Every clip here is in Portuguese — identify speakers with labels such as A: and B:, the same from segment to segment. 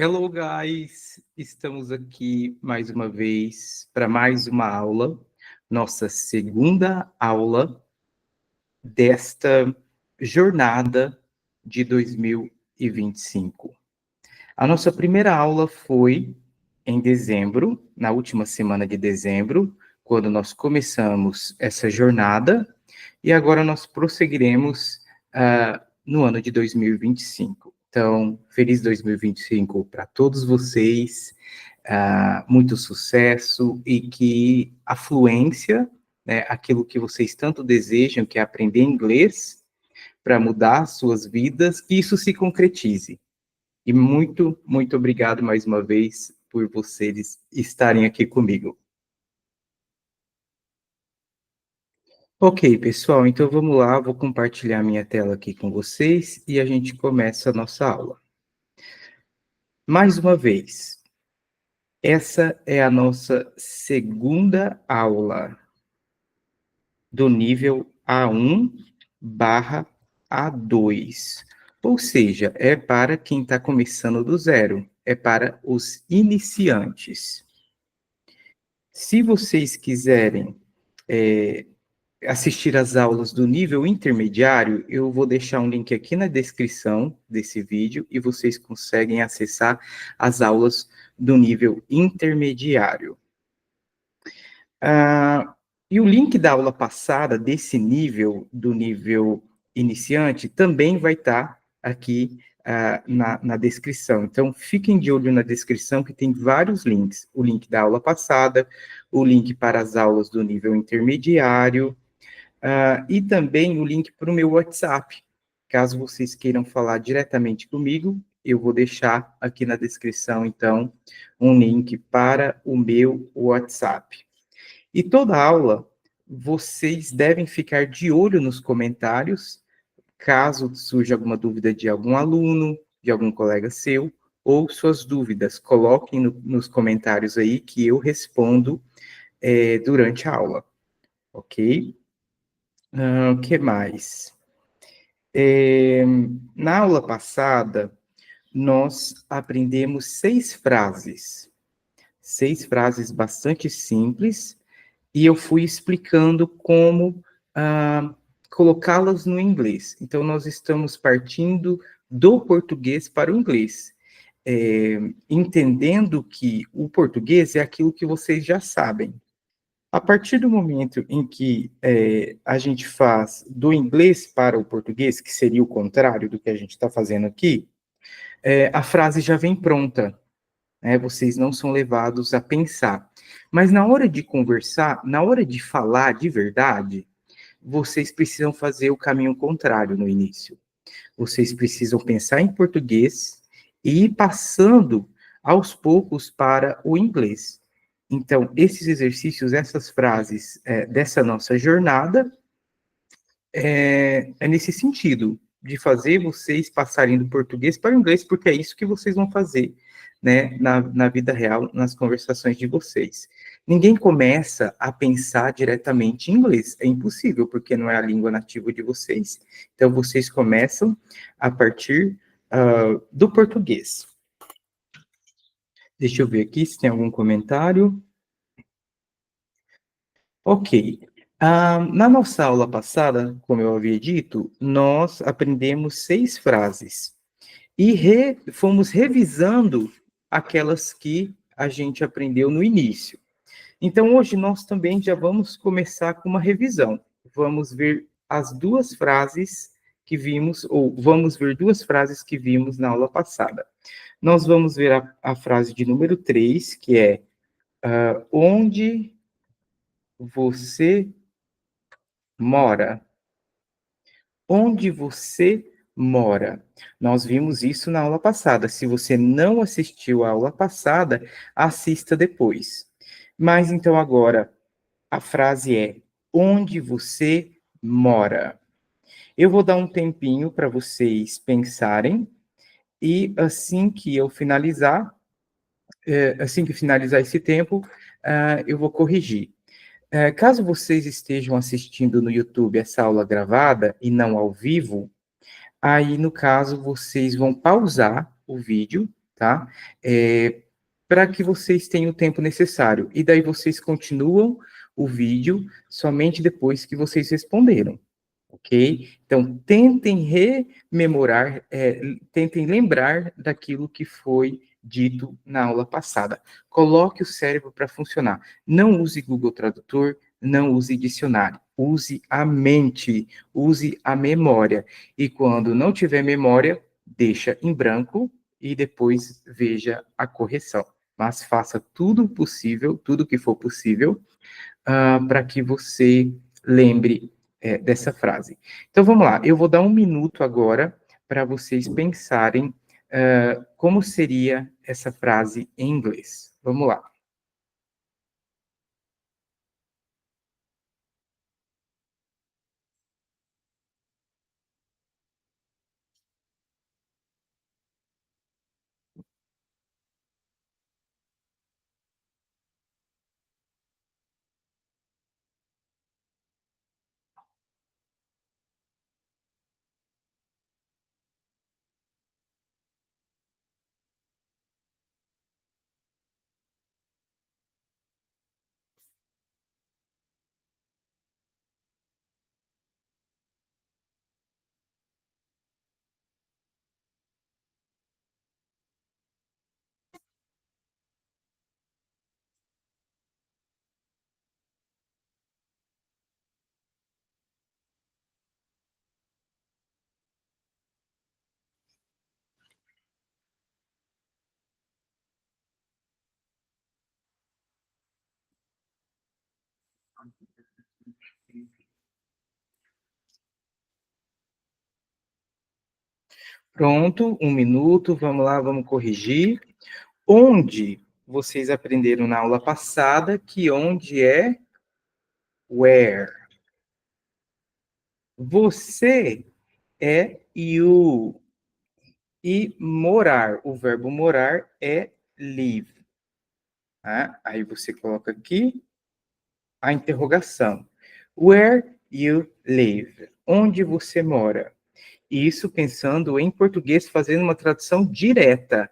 A: Hello, guys! Estamos aqui mais uma vez para mais uma aula, nossa segunda aula desta jornada de 2025. A nossa primeira aula foi em dezembro, na última semana de dezembro, quando nós começamos essa jornada, e agora nós prosseguiremos no ano de 2025. Então, feliz 2025 para todos vocês, muito sucesso e que a fluência, né, aquilo que vocês tanto desejam, que é aprender inglês para mudar suas vidas, que isso se concretize. E muito, muito obrigado mais uma vez por vocês estarem aqui comigo. Ok, pessoal, então vamos lá, vou compartilhar minha tela aqui com vocês e a gente começa a nossa aula. Mais uma vez, essa é a nossa segunda aula do nível A1 barra A2, ou seja, é para quem está começando do zero, é para os iniciantes. Se vocês quiserem assistir às aulas do nível intermediário, eu vou deixar um link aqui na descrição desse vídeo e vocês conseguem acessar as aulas do nível intermediário. E o link da aula passada, desse nível, do nível iniciante, também vai estar aqui na descrição. Então, fiquem de olho na descrição, que tem vários links. O link da aula passada, o link para as aulas do nível intermediário, e também o link para o meu WhatsApp. Caso vocês queiram falar diretamente comigo, eu vou deixar aqui na descrição, então, um link para o meu WhatsApp. E toda aula, vocês devem ficar de olho nos comentários, caso surja alguma dúvida de algum aluno, de algum colega seu, ou suas dúvidas, coloquem nos comentários aí que eu respondo durante a aula, ok? O que mais? Na aula passada, nós aprendemos 6 frases bastante simples, e eu fui explicando como colocá-las no inglês. Então, nós estamos partindo do português para o inglês, entendendo que o português é aquilo que vocês já sabem. A partir do momento em que a gente faz do inglês para o português, que seria o contrário do que a gente está fazendo aqui, a frase já vem pronta. Vocês não são levados a pensar. Mas na hora de conversar, na hora de falar de verdade, vocês precisam fazer o caminho contrário no início. Vocês precisam pensar em português e ir passando aos poucos para o inglês. Então, esses exercícios, essas frases dessa nossa jornada, é nesse sentido, de fazer vocês passarem do português para o inglês, porque é isso que vocês vão fazer, né, na vida real, nas conversações de vocês. Ninguém começa a pensar diretamente em inglês, é impossível, porque não é a língua nativa de vocês. Então, vocês começam a partir do português. Deixa eu ver aqui se tem algum comentário. Ok. Na nossa aula passada, como eu havia dito, nós aprendemos 6 frases e fomos revisando aquelas que a gente aprendeu no início. Então, hoje nós também já vamos começar com uma revisão. Vamos ver as 2 frases que vimos, ou vamos ver 2 frases que vimos na aula passada. Nós vamos ver a frase de número 3, que é onde você mora. Onde você mora? Nós vimos isso na aula passada. Se você não assistiu à aula passada, assista depois. Mas então agora a frase é: onde você mora? Eu vou dar um tempinho para vocês pensarem e assim que eu finalizar, esse tempo, eu vou corrigir. Caso vocês estejam assistindo no YouTube essa aula gravada e não ao vivo, aí, no caso, vocês vão pausar o vídeo tá? Para que vocês tenham o tempo necessário. E daí vocês continuam o vídeo somente depois que vocês responderam, ok? Então, tentem rememorar, tentem lembrar daquilo que foi dito na aula passada. Coloque o cérebro para funcionar. Não use Google Tradutor, não use dicionário. Use a mente, use a memória. E quando não tiver memória, deixa em branco e depois veja a correção. Mas faça tudo possível, tudo que for possível, para que você lembre dessa frase. Então vamos lá, eu vou dar um minuto agora para vocês pensarem como seria essa frase em inglês. Vamos lá. Pronto, um minuto, vamos lá, vamos corrigir. Onde vocês aprenderam na aula passada que onde é where. Você é you. E morar, o verbo morar é live. Tá? Aí você coloca aqui a interrogação. Where you live? Onde você mora? Isso pensando em português, fazendo uma tradução direta.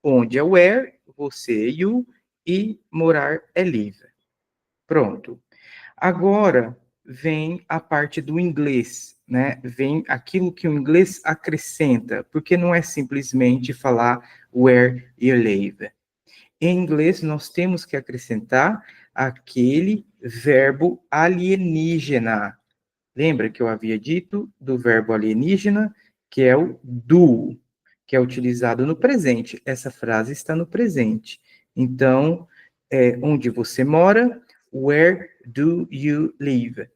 A: Onde é where, você é you, e morar é live. Pronto. Agora vem a parte do inglês, né? Vem aquilo que o inglês acrescenta, porque não é simplesmente falar where you live. Em inglês, nós temos que acrescentar aquele verbo alienígena. Lembra que eu havia dito do verbo alienígena, que é o do, que é utilizado no presente. Essa frase está no presente. Então, onde você mora? Where do you live?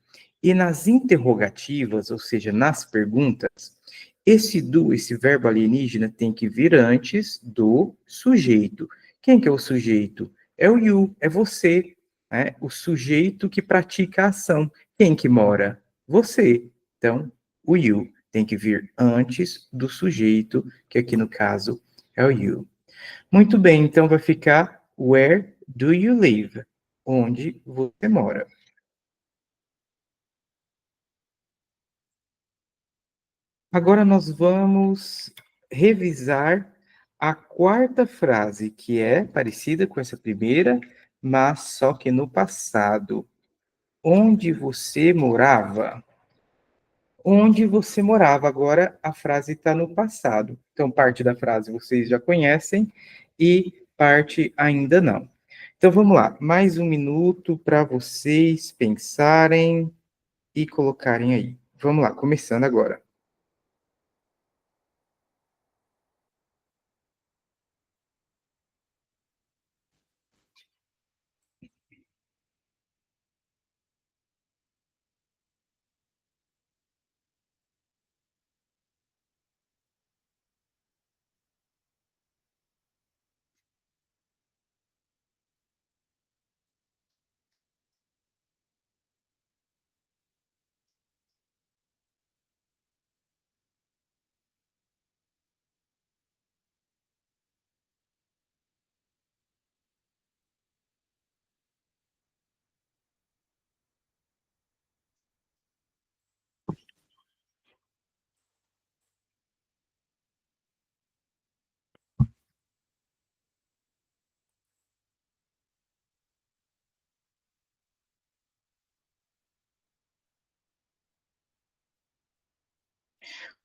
A: E nas interrogativas, ou seja, nas perguntas, esse do, esse verbo alienígena, tem que vir antes do sujeito. Quem que é o sujeito? É o you, é você, né? O sujeito que pratica a ação. Quem que mora? Você. Então, o you tem que vir antes do sujeito, que aqui no caso é o you. Muito bem, então vai ficar where do you live? Onde você mora? Agora nós vamos revisar a quarta frase, que é parecida com essa primeira, mas só que no passado. Onde você morava? Onde você morava? Agora a frase está no passado. Então, parte da frase vocês já conhecem e parte ainda não. Então, vamos lá. Mais um minuto para vocês pensarem e colocarem aí. Vamos lá, começando agora.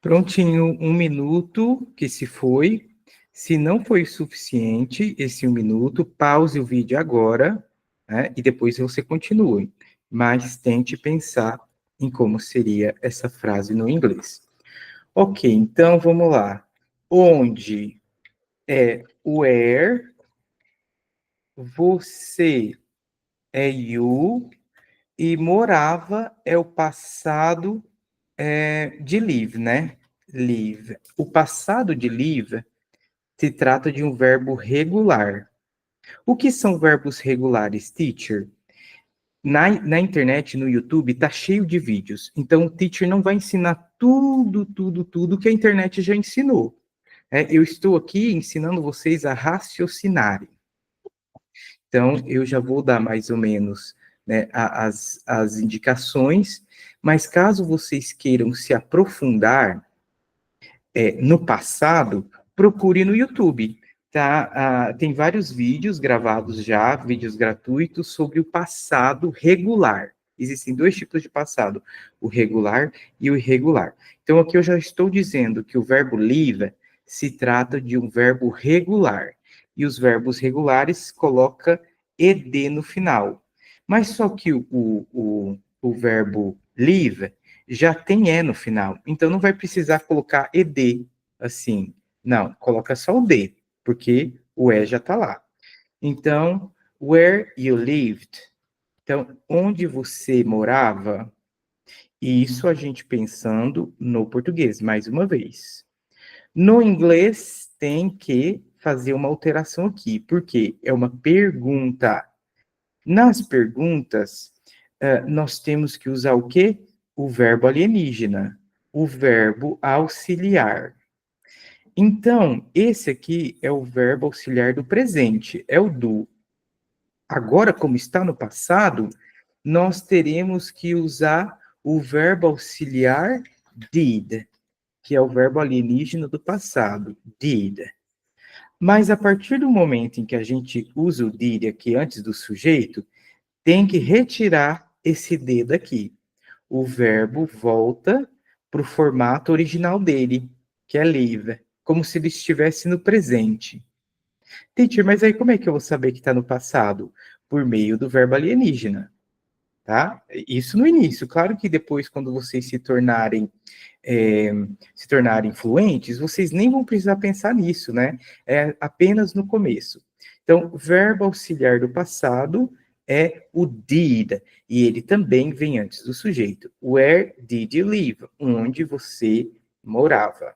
A: Prontinho, 1 minuto que se foi. Se não foi suficiente esse 1 minuto, pause o vídeo agora, né, e depois você continue. Mas tente pensar em como seria essa frase no inglês. Ok, então vamos lá. Onde é where, você é you, e morava é o passado de live, né? Live. O passado de live se trata de um verbo regular. O que são verbos regulares, teacher? Na internet, no YouTube, tá cheio de vídeos. Então, o teacher não vai ensinar tudo que a internet já ensinou. Eu estou aqui ensinando vocês a raciocinarem. Então, eu já vou dar mais ou menos, né, as indicações, mas caso vocês queiram se aprofundar no passado, procure no YouTube. Tá? Tem vários vídeos gravados já, vídeos gratuitos, sobre o passado regular. Existem dois tipos de passado, o regular e o irregular. Então, aqui eu já estou dizendo que o verbo live se trata de um verbo regular. E os verbos regulares coloca ed no final. Mas só que o verbo live já tem E no final. Então não vai precisar colocar ED assim. Não, coloca só o D, porque o E já está lá. Então, where you lived. Então, onde você morava? E isso a gente pensando no português, mais uma vez. No inglês, tem que fazer uma alteração aqui, porque é uma pergunta. Nas perguntas, nós temos que usar o quê? O verbo alienígena, o verbo auxiliar. Então, esse aqui é o verbo auxiliar do presente, é o do. Agora, como está no passado, nós teremos que usar o verbo auxiliar did, que é o verbo alienígena do passado, did. Mas a partir do momento em que a gente usa o did aqui antes do sujeito, tem que retirar esse D daqui. O verbo volta para o formato original dele, que é live, como se ele estivesse no presente. Teacher, mas aí como é que eu vou saber que está no passado? Por meio do verbo alienígena, tá? Isso no início. Claro que depois, quando vocês é, se tornarem fluentes, vocês nem vão precisar pensar nisso, né? É apenas no começo. Então, verbo auxiliar do passado é o did, e ele também vem antes do sujeito. Where did you live? Onde você morava?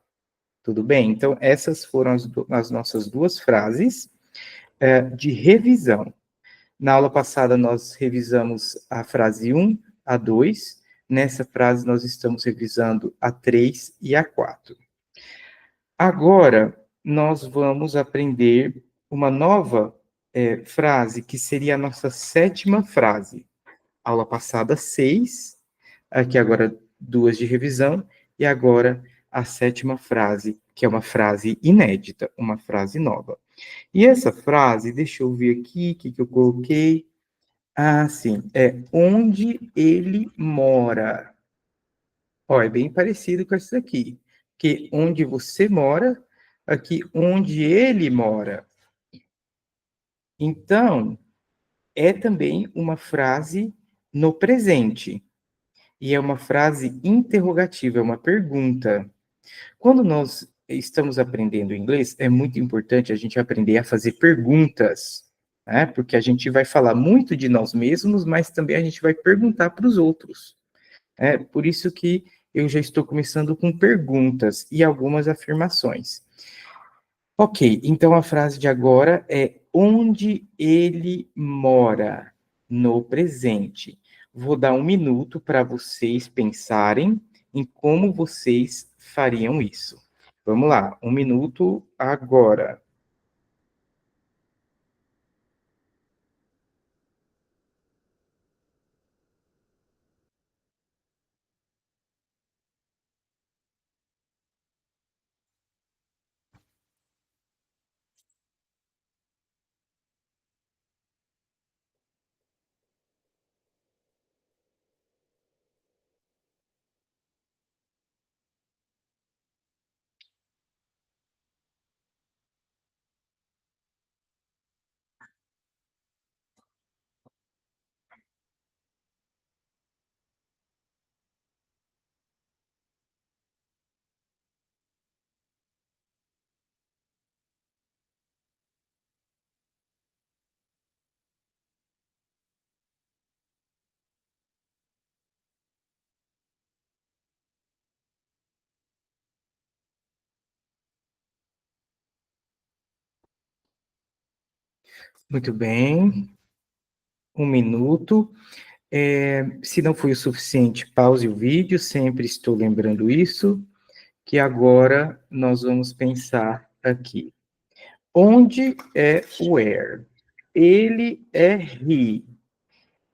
A: Tudo bem? Então, essas foram as nossas duas frases de revisão. Na aula passada, nós revisamos a frase 1, a 2. Nessa frase, nós estamos revisando a 3 e a 4. Agora, nós vamos aprender uma nova frase, que seria a nossa sétima frase. Aula passada, 6. Aqui agora, 2 de revisão. E agora, a sétima frase, que é uma frase inédita, uma frase nova. E essa frase, deixa eu ver aqui, o que eu coloquei. Ah, sim. É onde ele mora. Ó, é bem parecido com essa daqui. Que onde você mora, aqui onde ele mora. Então, é também uma frase no presente. E é uma frase interrogativa, é uma pergunta. Quando nós estamos aprendendo inglês, é muito importante a gente aprender a fazer perguntas, né? Porque a gente vai falar muito de nós mesmos, mas também a gente vai perguntar para os outros. É por isso que eu já estou começando com perguntas e algumas afirmações. Ok, então a frase de agora é onde ele mora no presente. Vou dar 1 minuto para vocês pensarem em como vocês fariam isso. Vamos lá, 1 minuto agora. Muito bem, um minuto. Se não foi o suficiente, pause o vídeo, sempre estou lembrando isso, que agora nós vamos pensar aqui. Onde é o where? Ele é he.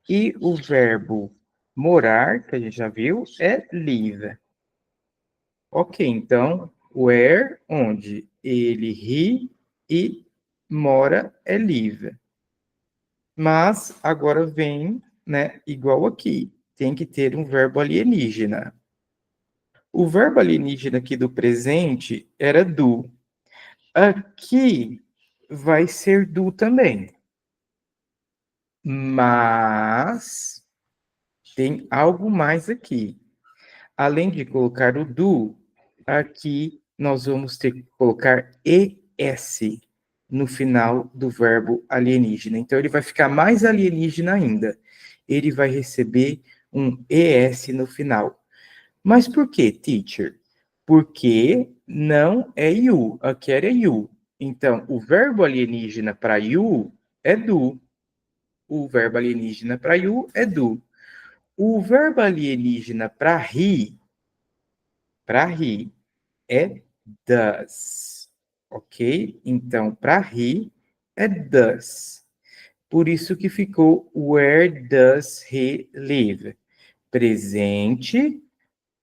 A: E o verbo morar, que a gente já viu, é live. Ok, então, where, onde ele he e mora é live. Mas agora vem, né, igual aqui, tem que ter um verbo alienígena. O verbo alienígena aqui do presente era do. Aqui vai ser do também. Mas tem algo mais aqui. Além de colocar o do, aqui nós vamos ter que colocar es no final do verbo alienígena. Então ele vai ficar mais alienígena ainda. Ele vai receber um es no final. Mas por que, teacher? Porque não é you, aqui era you. Então, o verbo alienígena para you é do. O verbo alienígena para you é do. O verbo alienígena para rir, é does. Ok? Então, para rir é does. Por isso que ficou where does he live? Presente,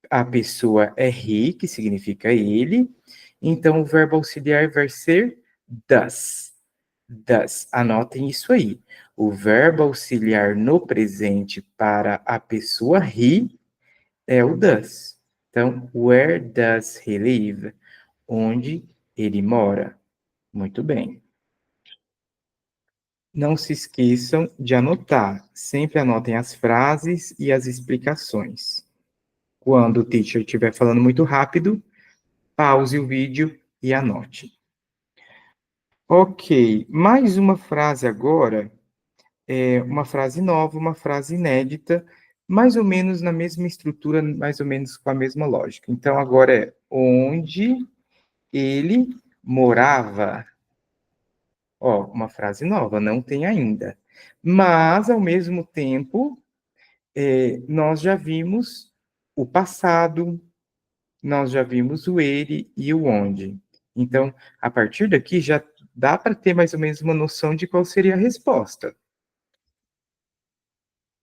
A: a pessoa é he, que significa ele. Então, o verbo auxiliar vai ser does. Does. Anotem isso aí. O verbo auxiliar no presente para a pessoa he é o does. Então, where does he live? Onde ele mora. Muito bem. Não se esqueçam de anotar. Sempre anotem as frases e as explicações. Quando o teacher estiver falando muito rápido, pause o vídeo e anote. Ok, mais uma frase agora, uma frase nova, uma frase inédita, mais ou menos na mesma estrutura, mais ou menos com a mesma lógica. Então, agora é onde ele morava. Ó, uma frase nova, não tem ainda. Mas, ao mesmo tempo, nós já vimos o passado, nós já vimos o ele e o onde. Então, a partir daqui, já dá para ter mais ou menos uma noção de qual seria a resposta.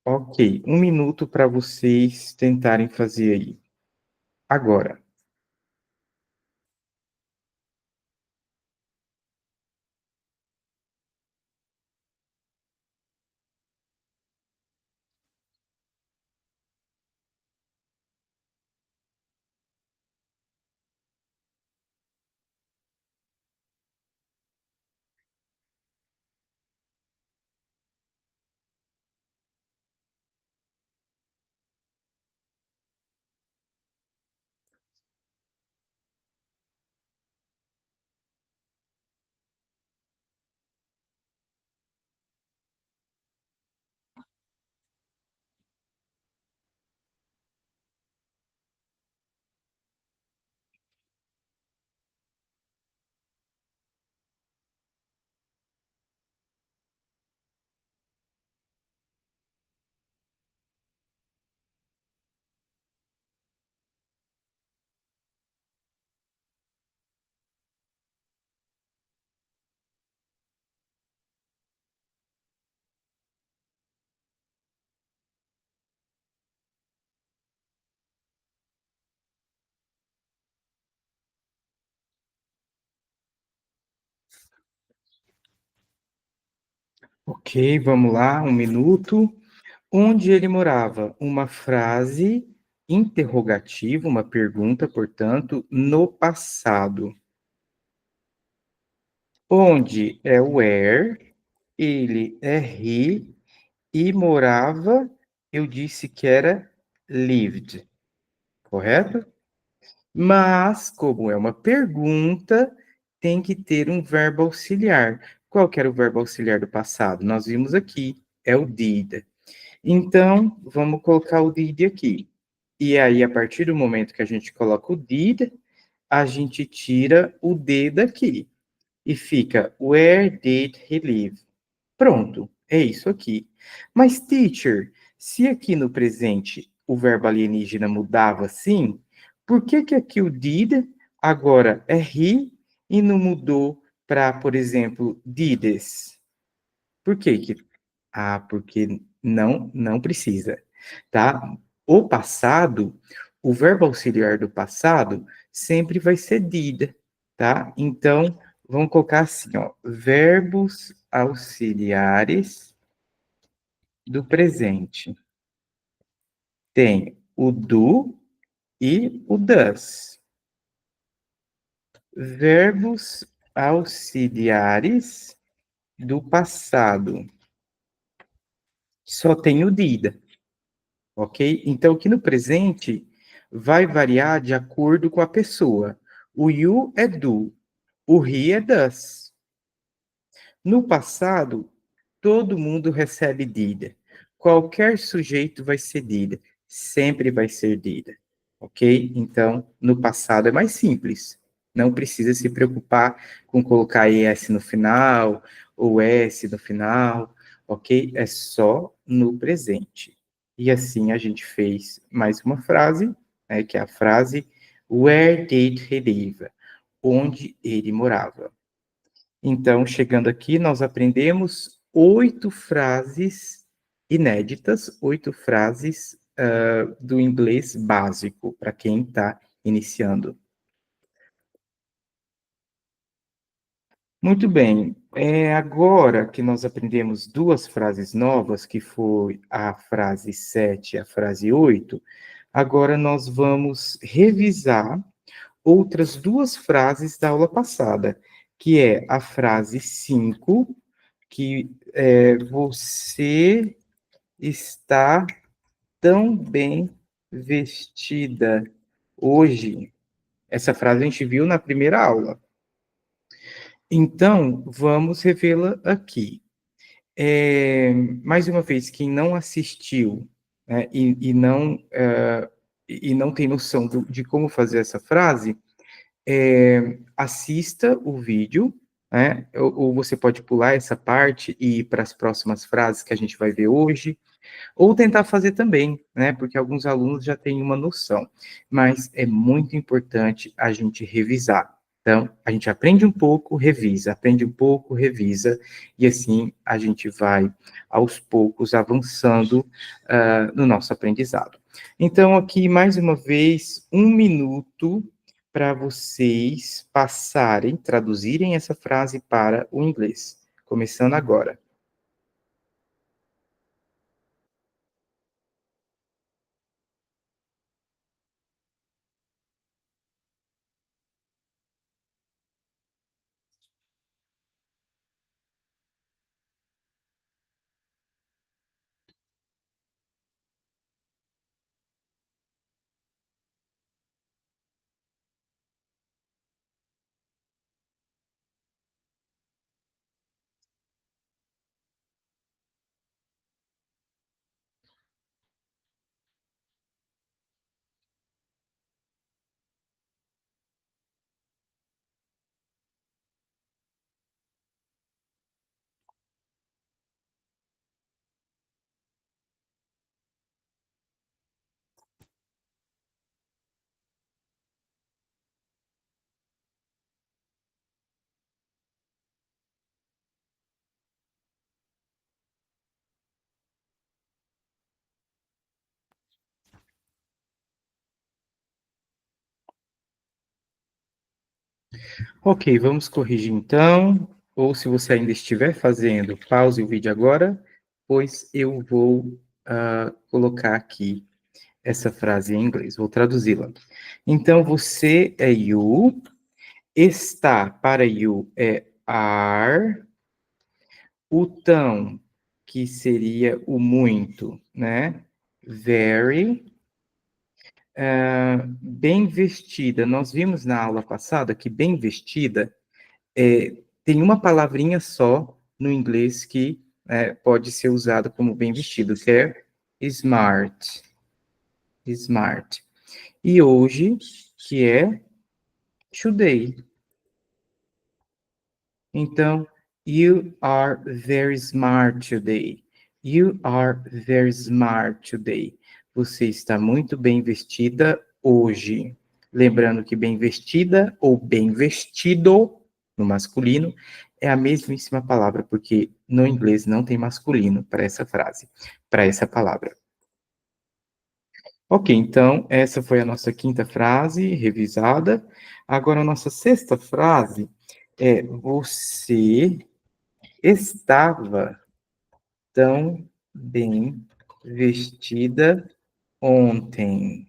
A: Ok, um minuto para vocês tentarem fazer aí. Agora. Ok, vamos lá, um minuto. Onde ele morava? Uma frase interrogativa, uma pergunta, portanto, no passado. Onde é where, ele é he, e morava, eu disse que era lived, correto? Mas, como é uma pergunta, tem que ter um verbo auxiliar. Qual que era o verbo auxiliar do passado? Nós vimos aqui, é o did. Então, vamos colocar o did aqui. E aí, a partir do momento que a gente coloca o did, a gente tira o D daqui. E fica, where did he live? Pronto, é isso aqui. Mas, teacher, se aqui no presente o verbo alienígena mudava assim, por que que aqui o did agora é he e não mudou para, por exemplo, dides? Por que que... Ah, porque não precisa, tá? O passado, o verbo auxiliar do passado sempre vai ser did, tá? Então, vamos colocar assim, ó, verbos auxiliares do presente. Tem o do e o does. Verbos auxiliares do passado. Só tem o did, ok? Então, aqui no presente, vai variar de acordo com a pessoa. O you é do, o he é does. No passado, todo mundo recebe did. Qualquer sujeito vai ser did. Sempre vai ser did. Ok? Então, no passado é mais simples. Não precisa se preocupar com colocar ES no final ou S no final. Ok? É só no presente. E assim a gente fez mais uma frase, né, que é a frase Where did he live? Onde ele morava. Então, chegando aqui, nós aprendemos 8 frases inéditas, 8 frases do inglês básico, para quem está iniciando. Muito bem, agora que nós aprendemos 2 frases novas, que foi a frase 7 e a frase 8, agora nós vamos revisar outras 2 frases da aula passada, que é a frase 5, que você está tão bem vestida hoje. Essa frase a gente viu na primeira aula. Então, vamos revê-la aqui. Mais uma vez, quem não assistiu, né, e não tem noção de como fazer essa frase, assista o vídeo, né, ou você pode pular essa parte e ir para as próximas frases que a gente vai ver hoje, ou tentar fazer também, né? Porque alguns alunos já têm uma noção, mas é muito importante a gente revisar. Então, a gente aprende um pouco, revisa, aprende um pouco, revisa, e assim a gente vai, aos poucos, avançando no nosso aprendizado. Então, aqui, mais uma vez, 1 minuto para vocês passarem, traduzirem essa frase para o inglês. Começando agora. Ok, vamos corrigir então. Ou se você ainda estiver fazendo, pause o vídeo agora, pois eu vou colocar aqui essa frase em inglês, vou traduzi-la. Então, você é you, está para you é are, o tão, que seria o muito, né? Very, bem vestida. Nós vimos na aula passada que bem vestida tem uma palavrinha só no inglês que pode ser usada como bem vestido, que é smart. Smart. E hoje, que é today. Então, You are very smart today. You are very smart today. Você está muito bem vestida hoje. Lembrando que bem vestida ou bem vestido, no masculino, é a mesmíssima palavra, porque no inglês não tem masculino para essa frase, para essa palavra. Ok, então essa foi a nossa quinta frase revisada. Agora a nossa sexta frase é: você estava tão bem vestida ontem.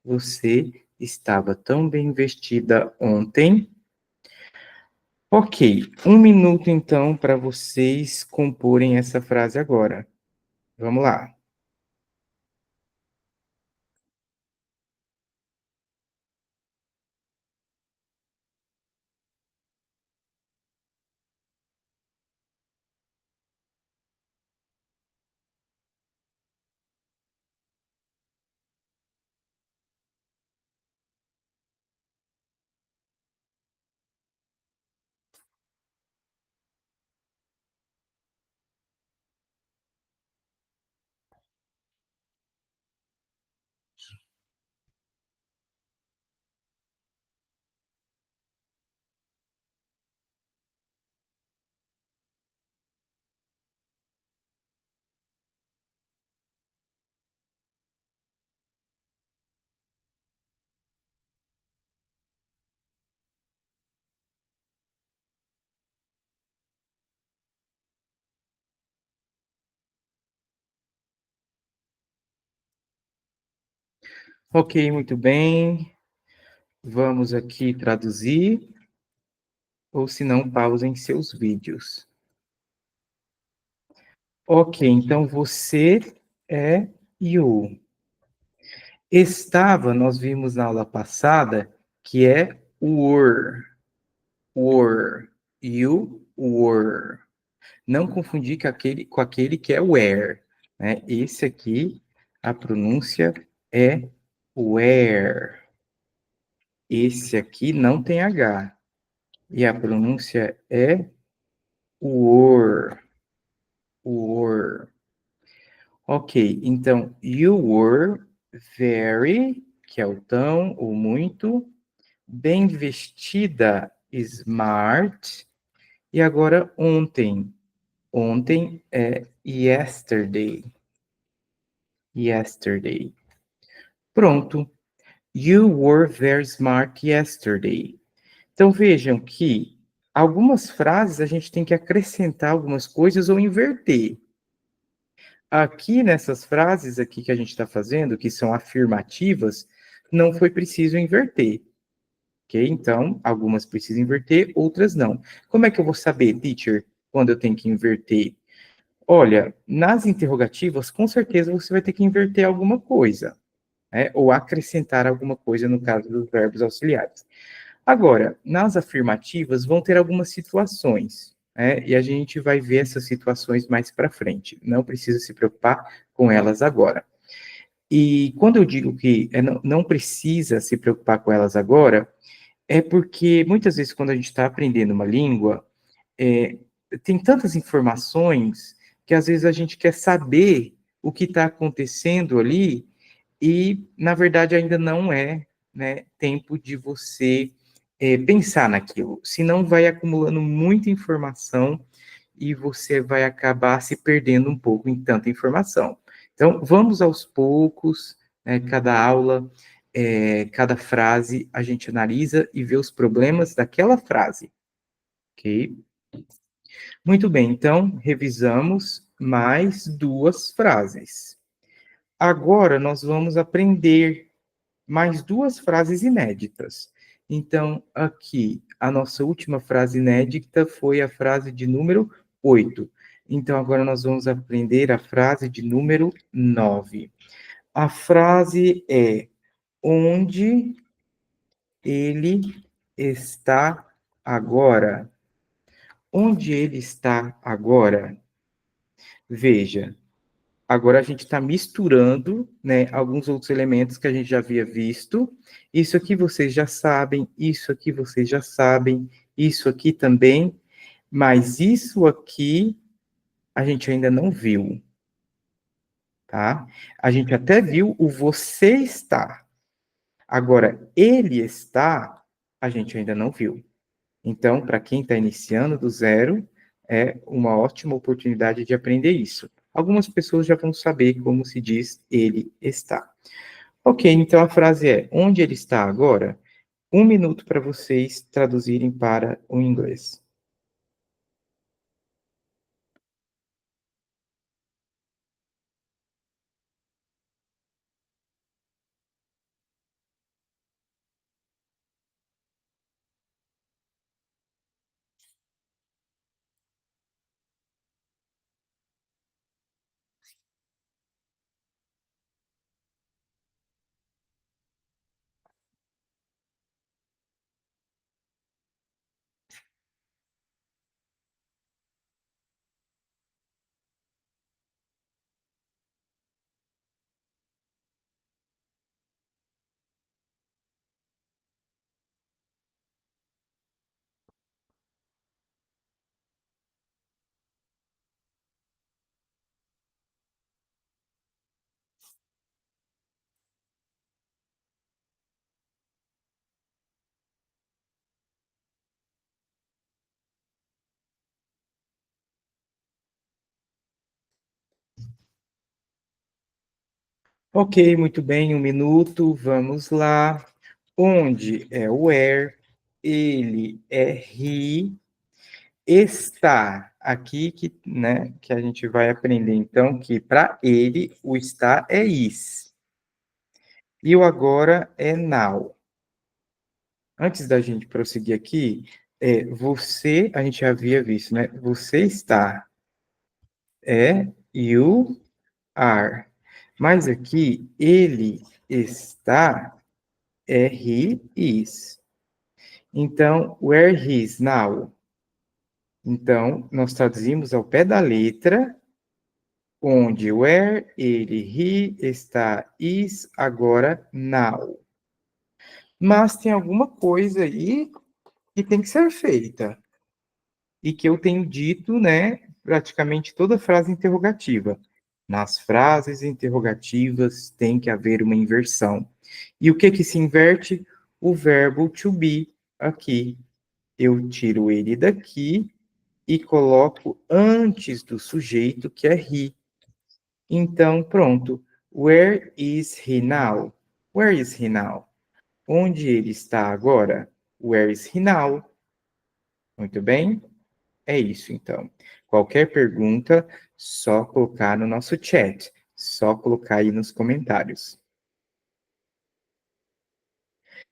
A: Você estava tão bem vestida ontem. Ok, 1 minuto então para vocês comporem essa frase agora. Vamos lá. Ok, muito bem. Vamos aqui traduzir, ou se não, pausem seus vídeos. Ok, então você é you. Estava, nós vimos na aula passada, que é were. Were. You were. Não confundir com aquele que é were. Né? Esse aqui, a pronúncia é were. Esse aqui não tem H. E a pronúncia é were. Were. Ok, então, you were very, que é o tão ou muito, bem vestida, smart, e agora ontem. Ontem é yesterday. Yesterday. Pronto. You were very smart yesterday. Então vejam que algumas frases a gente tem que acrescentar algumas coisas ou inverter. Aqui nessas frases aqui que a gente está fazendo, que são afirmativas, não foi preciso inverter. Ok? Então, algumas precisam inverter, outras não. Como é que eu vou saber, teacher, quando eu tenho que inverter? Olha, nas interrogativas, com certeza você vai ter que inverter alguma coisa, né? Ou acrescentar alguma coisa no caso dos verbos auxiliares. Agora, nas afirmativas, vão ter algumas situações, né? E a gente vai ver essas situações mais para frente. Não precisa se preocupar com elas agora. E quando eu digo que não precisa se preocupar com elas agora, é porque muitas vezes quando a gente está aprendendo uma língua, é, tem tantas informações que às vezes a gente quer saber o que está acontecendo ali e, na verdade, ainda não é, né, tempo de você pensar naquilo. Senão vai acumulando muita informação e você vai acabar se perdendo um pouco em tanta informação. Então, vamos aos poucos, né, cada aula, cada frase, a gente analisa e vê os problemas daquela frase, ok? Muito bem, então, revisamos mais duas frases. Agora, nós vamos aprender mais duas frases inéditas. Então, aqui, a nossa última frase inédita foi a frase de número 8. Então, agora nós vamos aprender a frase de número 9. A frase é: onde ele está agora? Onde ele está agora? Veja, agora a gente está misturando, né, alguns outros elementos que a gente já havia visto. Isso aqui vocês já sabem, isso aqui vocês já sabem, isso aqui também. Mas isso aqui a gente ainda não viu, tá? A gente até viu o você está. Agora, ele está, a gente ainda não viu. Então, para quem está iniciando do zero, é uma ótima oportunidade de aprender isso. Algumas pessoas já vão saber como se diz ele está. Ok, então a frase é: onde ele está agora? 1 minuto para vocês traduzirem para o inglês. Ok, muito bem, 1 minuto, vamos lá. Onde é o where, ele é he, está, aqui que, né, que a gente vai aprender, então, que para ele o está é is. E o agora é now. Antes da gente prosseguir aqui, você, a gente já havia visto, né? Você está, é you are. Mas aqui, ele está, é he is. Então, where he is now? Então, nós traduzimos ao pé da letra, onde where, ele, he, está, is, agora, now. Mas tem alguma coisa aí que tem que ser feita. E que eu tenho dito, né, praticamente toda frase interrogativa. Nas frases interrogativas tem que haver uma inversão. E o que que se inverte? O verbo to be aqui. Eu tiro ele daqui e coloco antes do sujeito, que é he. Então, pronto. Where is he now? Where is he now? Onde ele está agora? Where is he now? Muito bem? É isso, então. Qualquer pergunta, só colocar no nosso chat. Só colocar aí nos comentários.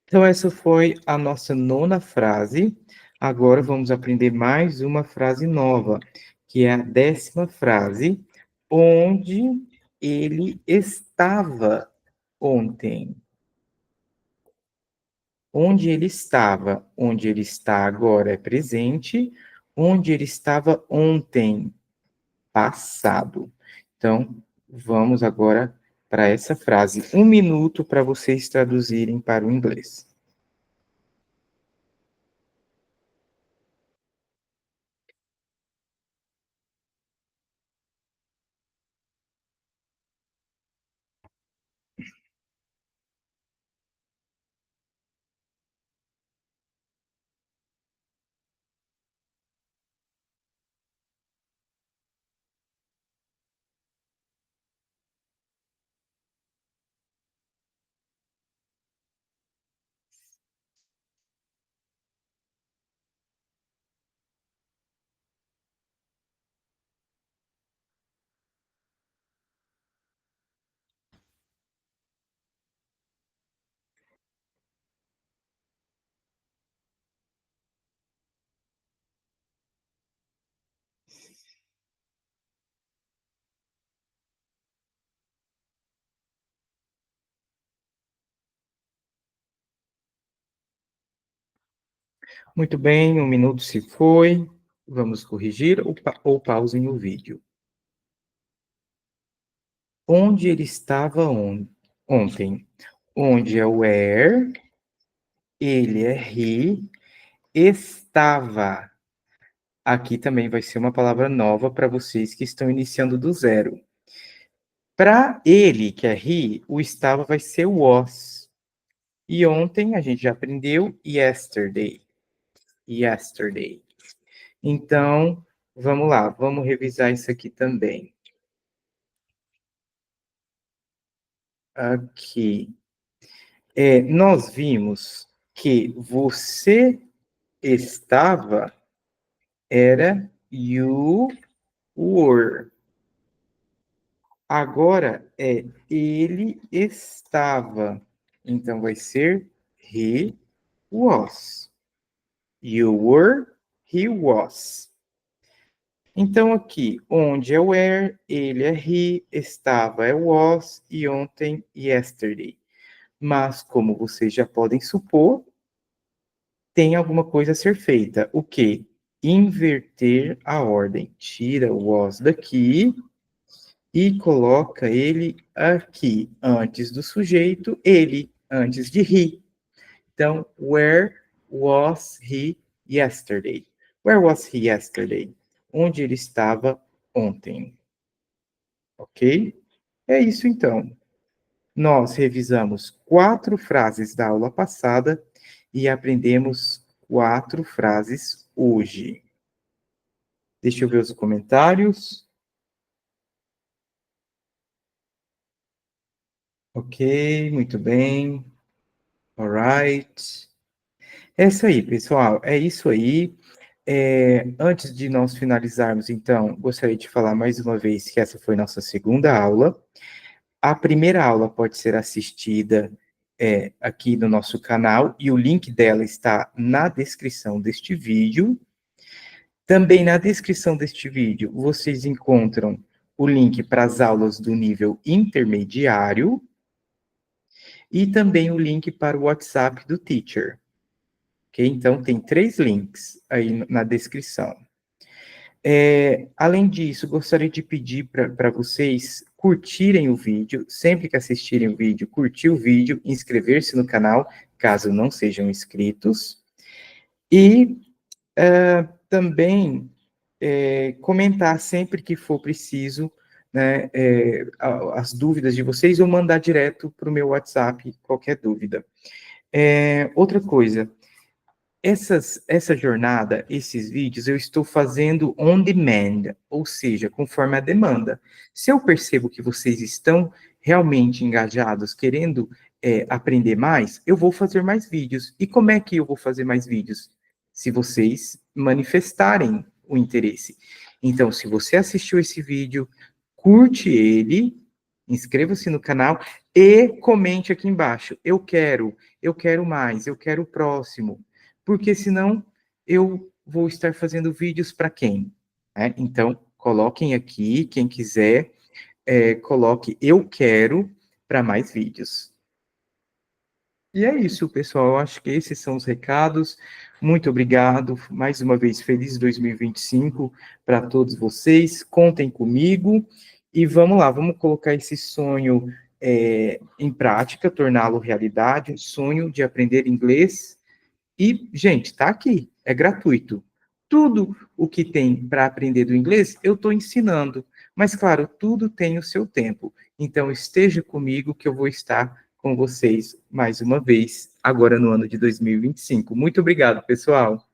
A: Então, essa foi a nossa nona frase. Agora vamos aprender mais uma frase nova, que é a 10ª frase, onde ele estava ontem. Onde ele estava, onde ele está agora é presente, onde ele estava ontem, passado. Então, vamos agora para essa frase. 1 minuto para vocês traduzirem para o inglês. Muito bem, 1 minuto se foi. Vamos corrigir ou pausem o vídeo. Onde ele estava ontem? Onde é where, ele é he, estava. Aqui também vai ser uma palavra nova para vocês que estão iniciando do zero. Para ele, que é he, o estava vai ser was. E ontem a gente já aprendeu yesterday. Yesterday. Então, vamos lá, vamos revisar isso aqui também. Aqui. Nós vimos que você estava era you were. Agora é ele estava. Então vai ser he was. You were, he was. Então aqui, onde é were, ele é he, estava é was e ontem yesterday. Mas como vocês já podem supor, tem alguma coisa a ser feita. O quê? Inverter a ordem. Tira o was daqui e coloca ele aqui, antes do sujeito, ele, antes de he. Então, where was he yesterday? Where was he yesterday? Onde ele estava ontem. Ok? É isso então. Nós revisamos 4 frases da aula passada e aprendemos 4 frases hoje. Deixa eu ver os comentários. Ok, muito bem. Alright. É isso aí, pessoal. É isso aí. Antes de nós finalizarmos, então, gostaria de falar mais uma vez que essa foi nossa segunda aula. A primeira aula pode ser assistida aqui no nosso canal e o link dela está na descrição deste vídeo. Também na descrição deste vídeo vocês encontram o link para as aulas do nível intermediário e também o link para o WhatsApp do Teacher. Ok? Então, tem 3 links aí na descrição. Além disso, gostaria de pedir para vocês curtirem o vídeo, sempre que assistirem o vídeo, curtir o vídeo, inscrever-se no canal, caso não sejam inscritos, e também comentar sempre que for preciso, né, as dúvidas de vocês, ou mandar direto para o meu WhatsApp qualquer dúvida. Outra coisa, essa jornada, esses vídeos, eu estou fazendo on demand, ou seja, conforme a demanda. Se eu percebo que vocês estão realmente engajados, querendo aprender mais, eu vou fazer mais vídeos. E como é que eu vou fazer mais vídeos? Se vocês manifestarem o interesse. Então, se você assistiu esse vídeo, curte ele, inscreva-se no canal e comente aqui embaixo. Eu quero mais, eu quero o próximo, porque senão eu vou estar fazendo vídeos para quem? Então, coloquem aqui, quem quiser, coloque eu quero para mais vídeos. E é isso, pessoal. Eu acho que esses são os recados. Muito obrigado. Mais uma vez, feliz 2025 para todos vocês. Contem comigo e vamos lá, vamos colocar esse sonho em prática, torná-lo realidade, o sonho de aprender inglês. E, gente, tá aqui, é gratuito. Tudo o que tem para aprender do inglês, eu estou ensinando. Mas, claro, tudo tem o seu tempo. Então, esteja comigo que eu vou estar com vocês mais uma vez, agora no ano de 2025. Muito obrigado, pessoal.